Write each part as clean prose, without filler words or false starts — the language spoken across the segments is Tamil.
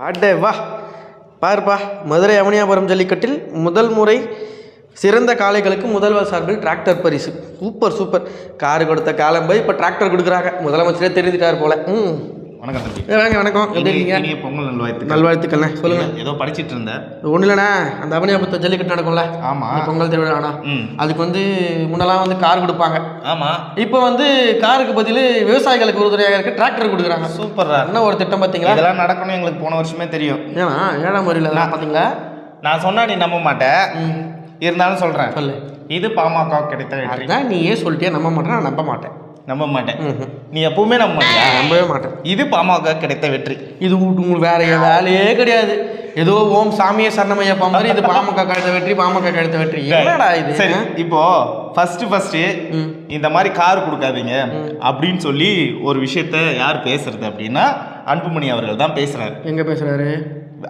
வாடே வா பாருப்பா, மதுரை அவனியாபுரம் ஜல்லிக்கட்டில் முதல் முறை சிறந்த காளைகளுக்கு முதல்வர் சார்பில் டிராக்டர் பரிசு. Super super. காரு கொடுத்த காலம் போய் இப்போ டிராக்டர் கொடுக்குறாங்க. முதலமைச்சரே தெரிஞ்சிட்டார் போல. வணக்கம் தம்பி. வாங்க. வணக்கம். எப்படி இருக்கீங்க? பொங்கல் நல்வாழ்த்துக்கள்ண்ணே. சொல்லுங்க. ஏதோ படிச்சிட்டு இருந்தேன். ஒன்றும் இல்லைண்ணா, அந்த அவனியாபுரத்து ஜல்லிக்கட்டு நடக்கும்ல, ஆமாம், பொங்கல் திருவிழாண்ணா. அதுக்கு முன்னெல்லாம் கார் கொடுப்பாங்க. ஆமாம், இப்போ காருக்கு பதில் விவசாயிகளுக்கு உறுதுணையாக இருக்க டிராக்டர் கொடுக்குறாங்க. சூப்பரா. என்ன ஒரு திட்டம் பார்த்தீங்களா? இதெல்லாம் நடக்கணும் எங்களுக்கு போன வருஷமே தெரியும். ஏன்னா 7ஆம் வரியில் பார்த்தீங்களா? நான் சொன்னா நீ நம்ப மாட்டேன், இருந்தாலும் சொல்கிறேன். சொல்லு. இது பாமக கிடைத்த வெற்றி. நீ ஏன் சொல்லிட்டே நம்ப மாட்டேன்? நான் நம்ப மாட்டேன். நம்ப மாட்டேன். நீ எப்பவுமே நம்ப மாட்டியா? நம்பவே மாட்டேன். இது பாமக கிடைத்த வெற்றி. இது உங்களுக்கு வேற வேலையே கிடையாது. ஏதோ ஓம் சாமியே சரணமையப்பா மாதிரி இது பாமக கிடைத்த வெற்றி, பாமக கிடைத்த வெற்றி. என்னடா இது? சரி, இப்போ ஃபர்ஸ்ட் இந்த மாதிரி கார் கொடுக்காதீங்க அப்படின்னு சொல்லி ஒரு விஷயத்த யார் பேசுறது அப்படின்னா அன்புமணி அவர்கள் தான் பேசுறாரு. எங்க பேசுறாரு?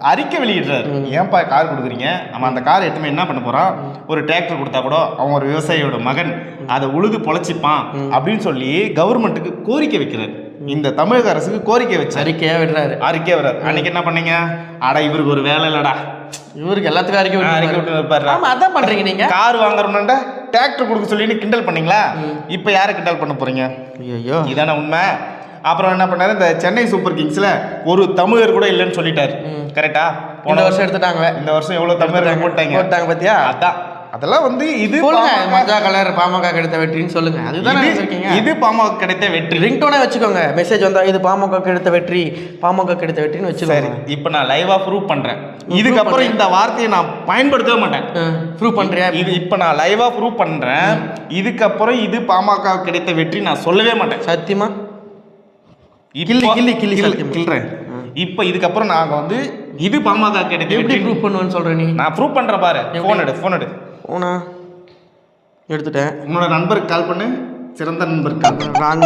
அறிக்கை வெளியிடுறாரு. ஏன்பா கார் கொடுக்குறீங்க? அவன் அந்த கார் எடுத்துமே என்ன பண்ண போறான்? ஒரு டிராக்டர் கொடுத்தா கூட அவன் ஒரு விவசாயியோட மகன், அதை உழுது பொழைச்சிப்பான் அப்படின்னு சொல்லி கவர்மெண்ட்டுக்கு கோரிக்கை வைக்கிறாரு. இந்த தமிழக அரசுக்கு கோரிக்கை வச்சு அறிக்கையா விடுறாரு. அன்னைக்கு என்ன பண்ணீங்க? அட இவருக்கு ஒரு வேலை இல்லடா, இவருக்கு எல்லாத்துக்கும் அறிக்கை விட்டு வைப்பாரு. அதான் பண்றீங்க நீங்க. கார் வாங்குறோம்னா டிராக்டர் கொடுக்க சொல்லி கிண்டல் பண்ணீங்களா? இப்ப யாரை கிண்டல் பண்ண போறீங்க? ஐயோ, இதான உண்மை. அப்புறம் என்ன பண்ணாரு? இந்த சென்னை சூப்பர் கிங்ஸ்ல ஒரு தமிழர் கூட இல்லைன்னு சொல்லிட்டாரு. கரெக்டா? இந்த வருஷம் எடுத்துட்டாங்க. இந்த வருஷம் எவ்வளவு தமிழர் போட்டாங்க பாத்தியா? அதான் அதெல்லாம் இது மஞ்சா கலர் பாமக கிடைத்த வெற்றின்னு சொல்லுங்க. அதுதான் இது பாமக கிடைத்த வெற்றி. ரிங்டோனே வச்சுக்கோங்க. மெசேஜ் வந்தா இது பாமக கிடைத்த வெற்றி, பாமக கிடைத்த வெற்றின்னு வச்சுக்கோங்க. இப்போ நான் லைவா ப்ரூவ் பண்றேன். இதுக்கப்புறம் இந்த வார்த்தையை நான் பயன்படுத்தவே மாட்டேன். ப்ரூவ் பண்றியா? இது இப்போ நான் லைவா ப்ரூவ் பண்றேன். இதுக்கப்புறம் இது பாமக கிடைத்த வெற்றி நான் சொல்லவே மாட்டேன். சத்தியமா கில்றேன். இப்போ இதுக்கப்புறம் நாங்க இது பாமக கிடைத்த வெற்றி ப்ரூவ் பண்ணுவேன்னு சொல்றேன். நீ நான் ப்ரூவ் பண்றேன் பாரு. போன் எடு. போனா எடுத்துட்டேன். உன்னோட நண்பருக்கு கால் பண்ணு. சிறந்த நண்பருக்கு கால் பண்ணு. ராங்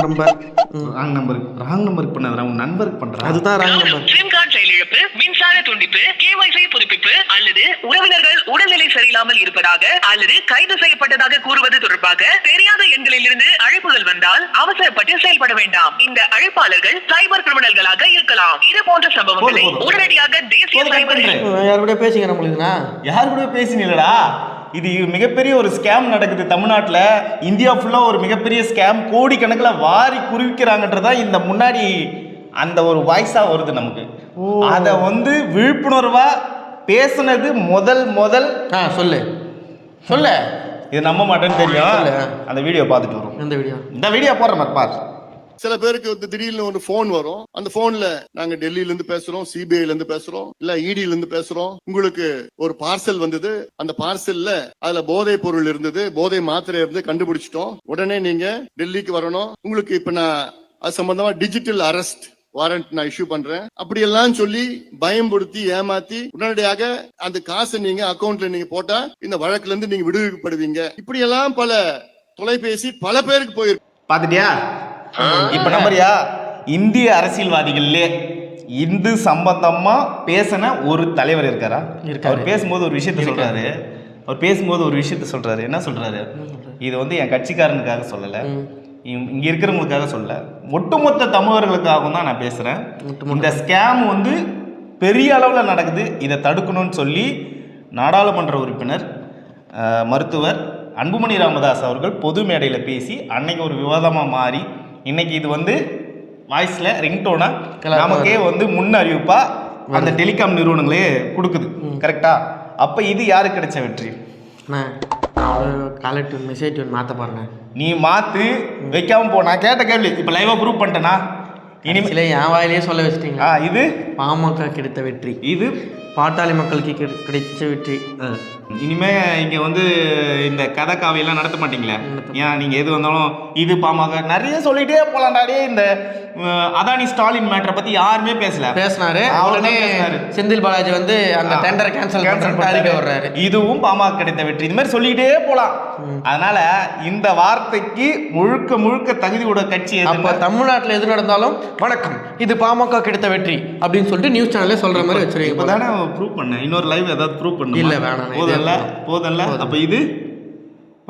நம்பருக்கு பண்ணாத, உன் நண்பருக்கு பண்றேன். அதுதான் ராங் நம்பர். சிம் கார்டு செயலிழப்பு, மின்சார துண்டிப்பு, கேஒய்சி புதுப்பிப்பு அல்லது உறவினர்கள் உடல்நிலை சரியில்லாமல் இருப்பதாக அல்லது கைது செய்யப்பட்டதாக கூறுவது தொடர்பாக தெரியாத எண்களில் இருந்து அழைப்புகள் வந்தால் அவசரப்பட்டு செயல்பட வேண்டாம். இந்த அழைப்பாளர்கள் சைபர் கிரிமினல்களாக இருக்கலாம். இது போன்ற சம்பவங்களை உடனடியாக தேசிய சைபர் யார் கூட பேசிங்க நம்மளுக்குனா? யார் கூட பேசினீங்களா? இது மிகப்பெரிய ஒரு ஸ்கேம் நடக்குது தமிழ்நாட்டில். இந்தியா ஃபுல்லாக ஒரு மிகப்பெரிய ஸ்கேம், கோடிக்கணக்கில் வாரி குவிக்கிறாங்கன்றதா இந்த முன்னாடி அந்த ஒரு வாய்ஸாக வருது நமக்கு. அதை விழிப்புணர்வாக பேசுனது முதல் சொல்லு. இது நம்ப மாட்டேன்னு தெரியும். அந்த வீடியோ பார்த்துட்டு வரும். இந்த வீடியோ போடுற மாதிரி பாரு. சில பேருக்கு திடீர்னு ஒரு போன் வரும். அந்த போன்ல நாங்க டெல்லியில இருந்து பேசுறோம், சிபிஐல இருந்து பேசுறோம், இல்ல இடில இருந்து பேசுறோம். உங்களுக்கு ஒரு பார்சல் வந்தது. அந்த பார்சல்ல அதுல போதை பொருள் இருந்தது, போதை மாத்திரை இருந்து கண்டுபிடிச்சிட்டோம். உடனே நீங்க டெல்லிக்கு வரணும். உங்களுக்கு இப்ப நான் அது சம்பந்தமா டிஜிட்டல் அரெஸ்ட் வாரண்ட் நான் இஷ்யூ பண்றேன். அப்படி எல்லாம் சொல்லி பயம்படுத்தி ஏமாத்தி உடனடியாக அந்த காசை நீங்க அக்கௌண்ட்ல நீங்க போட்டா இந்த வழக்குல இருந்து நீங்க விடுவிக்கப்படுவீங்க. இப்படி எல்லாம் பல தொலைபேசி பல பேருக்கு போயிருக்கு. பாத்துட்டியா? இப்ப நம்பரியா? இந்திய அரசியல்வாதிகள்லே இந்து சம்பந்தமா பேசின ஒரு தலைவர் இருக்காரா? அவர் பேசும்போது ஒரு விஷயத்த சொல்றாரு. என்ன சொல்றாரு? இது என் கட்சிக்காரனுக்காக சொல்லல, இங்க இருக்கிறவங்களுக்காக சொல்ல, ஒட்டுமொத்த தமிழர்களுக்காகவும் தான் நான் பேசுறேன். இந்த ஸ்கேம் பெரிய அளவுல நடக்குது. இதை தடுக்கணும்னு சொல்லி நாடாளுமன்ற உறுப்பினர் மருத்துவர் அன்புமணி ராமதாஸ் அவர்கள் பொது மேடையில் பேசி அன்னைக்கு ஒரு விவாதமாக மாறி இன்னைக்கு இது வாய்ஸ்ல ரிங்டோனா நமக்கே முன் அறிவிப்பா அந்த டெலிகாம் நிறுவனங்களே கொடுக்குது. கரெக்டா? அப்ப இது யாருக்கு கிடைச்ச வெற்றி? மெசேஜ் மாத்த பாருங்க. நீ மாத்து வைக்காம போ. நான் கேட்ட கேள்வி இப்ப லைவா ப்ரூவ் பண்ணிட்டேனா? இனிமேல என் வாயிலே சொல்ல வச்சிட்டீங்க. இது பாமக கிடைத்த வெற்றி, இது பாட்டாளி மக்களுக்கு கிடைச்ச வெற்றி. இனிமே இங்க இந்த கதை காவியெல்லாம் நடத்த மாட்டீங்களே? ஏன் நீங்க எது வந்தாலும் இது பாமக நிறைய சொல்லிட்டே போலாண்டாடே. இந்த அதானி ஸ்டாலின் மேட்டரை பத்தி யாருமே பேசினாரு. உடனே செந்தில் பாலாஜி அந்த டெண்டரை கேன்சல் வர்றாரு. இதுவும் பாமக கிடைத்த வெற்றி. இது மாதிரி சொல்லிட்டே போலாம். அதனால இந்த வார்த்தைக்கு முழுக்க தகுதியோட கட்சி அப்ப தமிழ்நாட்டில் எது நடந்தாலும் வணக்கம் இது பாமக கிடைத்த வெற்றி அப்படின்னு சொல்லிட்டு நியூஸ் சேனல்ல சொல்ற மாதிரி வச்சிருக்கீங்க. இப்பதானே ப்ரூவ் பண்ண. இன்னொரு லைவ் ஏதாவது ப்ரூவ் பண்ண? இல்ல வேணாம். போதல்ல. அப்ப இது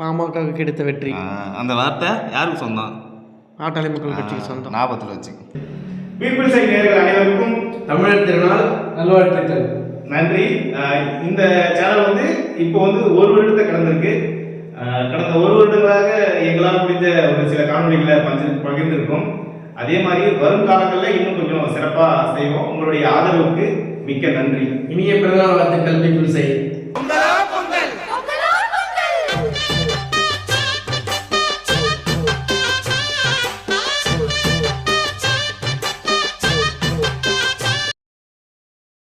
பாமக கிடைத்த வெற்றி. அந்த வார்த்தை யாருக்கு சொந்தம்? பாட்டாளி மக்கள் கட்சிக்கு சொந்தம். ஞாபகத்தில் வச்சு பீப்புள் சை நேயர்கள் அனைவருக்கும் தமிழர் திருநாள் நல்வாழ்த்துக்கள். நன்றி. இந்த சேனல் வந்து இப்போ வந்து 1 வருடத்தை கடந்திருக்கு. கடந்த 1 வருடங்களாக எங்களால் முடிந்த ஒரு சில காணொலிகளை பகிர்ந்திருக்கோம். அதே மாதிரி வரும் காலங்களில் இன்னும் கொஞ்சம் சிறப்பாக செய்வோம். உங்களுடைய ஆதரவுக்கு மிக்க நன்றி. இனிய பிறந்தநாள் வாழ்த்துக்கள் பீப்புள் சை.